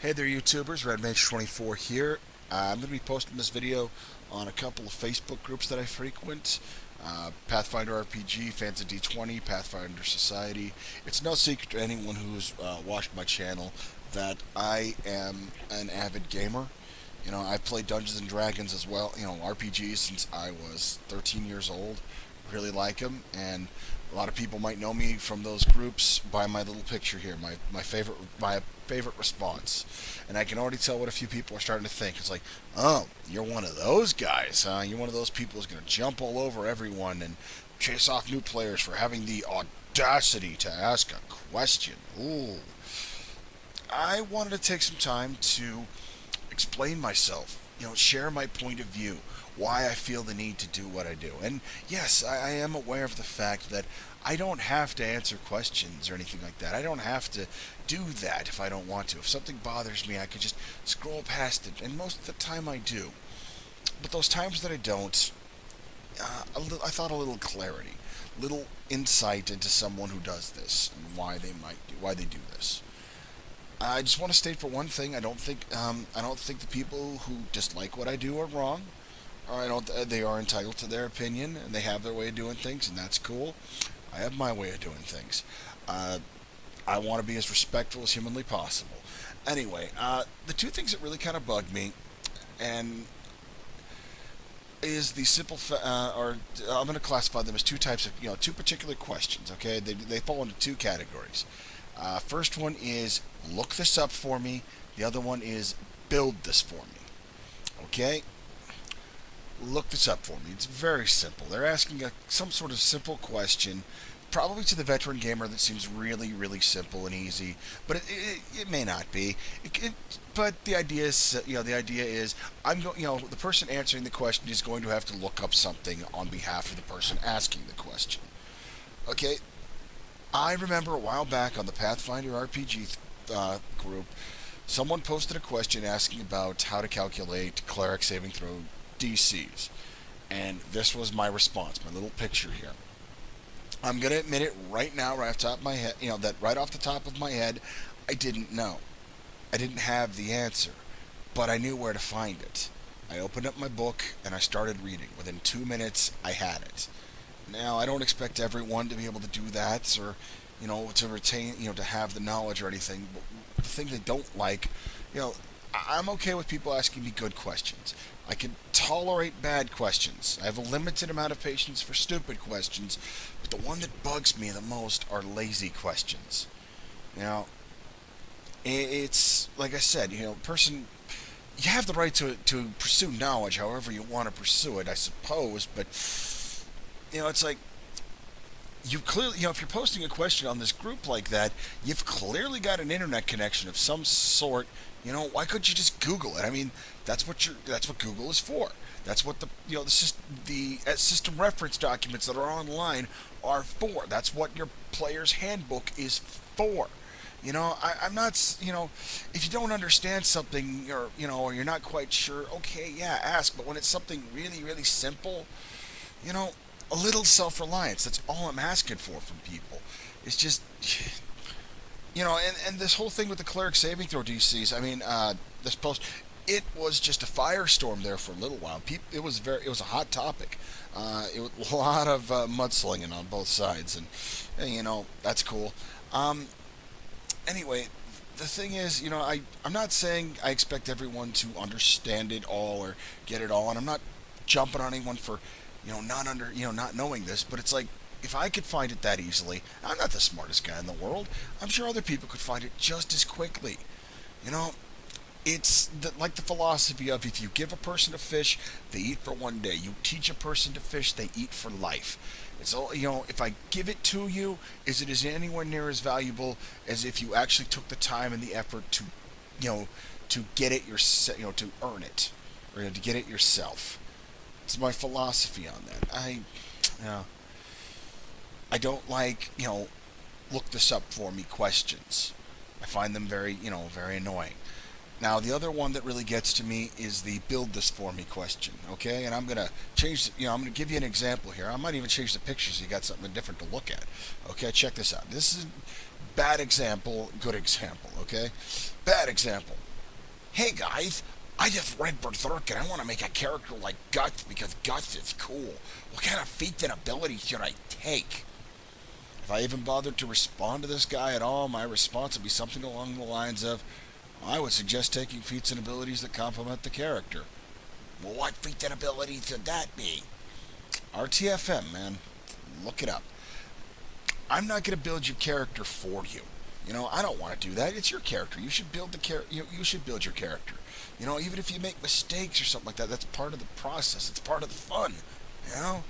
Hey there, YouTubers. RedMage24 here. I'm going to be posting this video on a couple of Facebook groups that I frequent. Pathfinder RPG, Fans of D20, Pathfinder Society. It's no secret to anyone who's watched my channel that I am an avid gamer. I've played Dungeons and Dragons as well, RPGs since I was 13 years old. Really like them, and a lot of people might know me from those groups by my little picture here, my favorite response. And I can already tell what a few people are starting to think. It's like, oh, you're one of those guys, huh? You're one of those people who's going to jump all over everyone and chase off new players for having the audacity to ask a question. Ooh. I wanted to take some time to explain myself, share my point of view, why I feel the need to do what I do. And yes, I am aware of the fact that I don't have to answer questions or anything like that. I don't have to do that if I don't want to. If something bothers me, I could just scroll past it, and most of the time I do. But those times that I don't, I thought a little clarity, little insight into someone who does this and why they do this. I just want to state for one thing, I don't think the people who dislike what I do are wrong. Or I don't. They are entitled to their opinion, and they have their way of doing things, and that's cool. I have my way of doing things. Uh, I want to be as respectful as humanly possible. Anyway, the two things that really kind of bug me, and is the or I'm going to classify them as two types of, two particular questions. Okay, they fall into two categories. First one is look this up for me. The other one is build this for me. Okay, look this up for me. It's very simple. They're asking some sort of simple question, probably to the veteran gamer that seems really, really simple and easy, but it may not be. But the idea is, the person answering the question is going to have to look up something on behalf of the person asking the question. Okay, I remember a while back on the Pathfinder RPG group, someone posted a question asking about how to calculate cleric saving throw DCs. And this was my response, my little picture here. I'm going to admit it right now, right off the top of my head, that right off the top of my head, I didn't know. I didn't have the answer, but I knew where to find it. I opened up my book and I started reading. Within 2 minutes, I had it. Now, I don't expect everyone to be able to do that or, to retain, to have the knowledge or anything. But the thing they don't like, I'm okay with people asking me good questions. I can tolerate bad questions. I have a limited amount of patience for stupid questions, but the one that bugs me the most are lazy questions. You know, it's like I said, person, you have the right to pursue knowledge however you want to pursue it, I suppose, but it's like you clearly, if you're posting a question on this group like that, you've clearly got an internet connection of some sort. Why couldn't you just Google it? I mean, that's what Google is for. That's what the system reference documents that are online are for. That's what your player's handbook is for. I'm not, if you don't understand something or you're not quite sure, okay, yeah, ask. But when it's something really, really simple, you know, a little self-reliance. That's all I'm asking for from people. It's just, and this whole thing with the cleric saving throw DCs. I mean, this post, it was just a firestorm there for a little while. It was a hot topic. It was a lot of mudslinging on both sides, and that's cool. Anyway, the thing is, I'm not saying I expect everyone to understand it all or get it all, and I'm not jumping on anyone for, not knowing this, but it's like, if I could find it that easily, I'm not the smartest guy in the world. I'm sure other people could find it just as quickly. You know, like the philosophy of if you give a person a fish, they eat for one day. You teach a person to fish, they eat for life. It's all, if I give it to you, is anywhere near as valuable as if you actually took the time and the effort to, to get it yourself, to earn it, or to get it yourself. It's my philosophy on that. I don't like, look this up for me questions. I find them very, very annoying. Now, the other one that really gets to me is the build this for me question, okay? And I'm going to change, I'm going to give you an example here. I might even change the picture so you got something different to look at. Okay, check this out. This is bad example, good example, okay? Bad example. Hey guys, I just read Berserk and I want to make a character like Guts because Guts is cool. What kind of feats and abilities should I take? If I even bothered to respond to this guy at all, my response would be something along the lines of, I would suggest taking feats and abilities that complement the character. Well, what feats and abilities should that be? RTFM, man. Look it up. I'm not going to build your character for you. I don't want to do that. It's your character. You should build the you should build your character. Even if you make mistakes or something like that, that's part of the process. It's part of the fun. You know,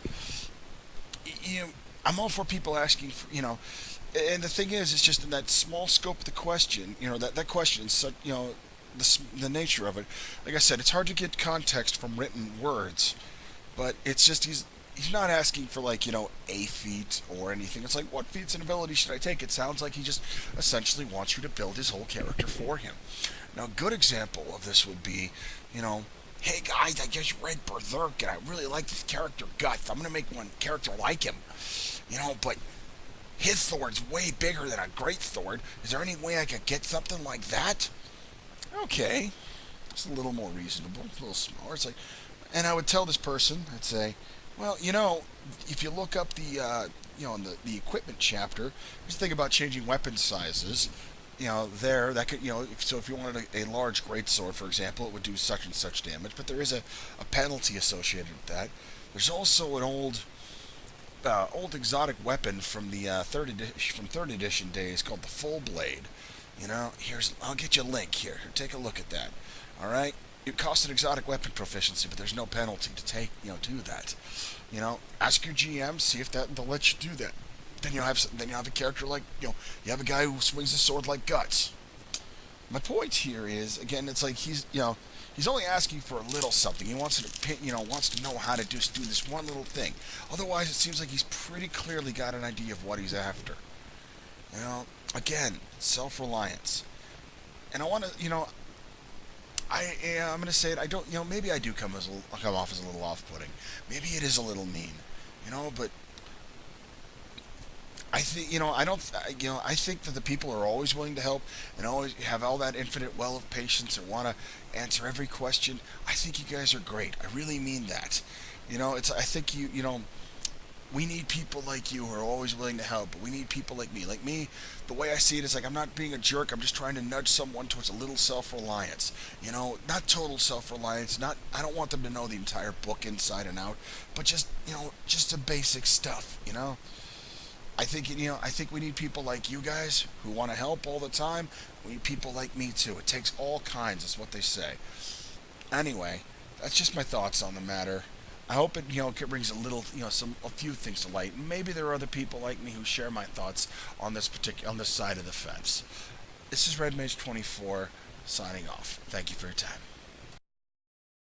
you, I'm all for people asking for, and the thing is, it's just in that small scope of the question. That question is such, the nature of it. Like I said, it's hard to get context from written words, but it's just he's not asking for like a feat or anything. It's like, what feats and abilities should I take? It sounds like he just essentially wants you to build his whole character for him. Now, a good example of this would be, you know, hey guys, I just read Berserk and I really like this character Guts. I'm gonna make one character like him, but his sword's way bigger than a great sword. Is there any way I could get something like that? Okay, it's a little more reasonable, a little smaller. It's like, and I would tell this person, I'd say, well, if you look up in the equipment chapter, just think about changing weapon sizes. That could, so if you wanted a large greatsword, for example, it would do such and such damage, but there is a penalty associated with that. There's also an old exotic weapon from the third edition days called the Full Blade. I'll get you a link here. Take a look at that. All right. It costs an exotic weapon proficiency, but there's no penalty to do that. Ask your GM, see if they'll let you do that. Then you have a character like you have a guy who swings a sword like Guts. My point here is, again, it's like he's only asking for a little something. He wants to know how to do this one little thing. Otherwise, it seems like he's pretty clearly got an idea of what he's after. Again, self-reliance. And I want to, I'm going to say it. I don't, maybe I do come off as a little off-putting. Maybe it is a little mean, but I think, I think that the people are always willing to help and always have all that infinite well of patience and want to answer every question. I think you guys are great. I really mean that. I think we need people like you who are always willing to help, but we need people like me. Like me, the way I see it is like I'm not being a jerk. I'm just trying to nudge someone towards a little self-reliance. Not total self-reliance. I don't want them to know the entire book inside and out, but just the basic stuff. I think we need people like you guys who want to help all the time. We need people like me too. It takes all kinds, is what they say. Anyway, that's just my thoughts on the matter. I hope it brings a few things to light. Maybe there are other people like me who share my thoughts on this side of the fence. This is Red Mage 24 signing off. Thank you for your time.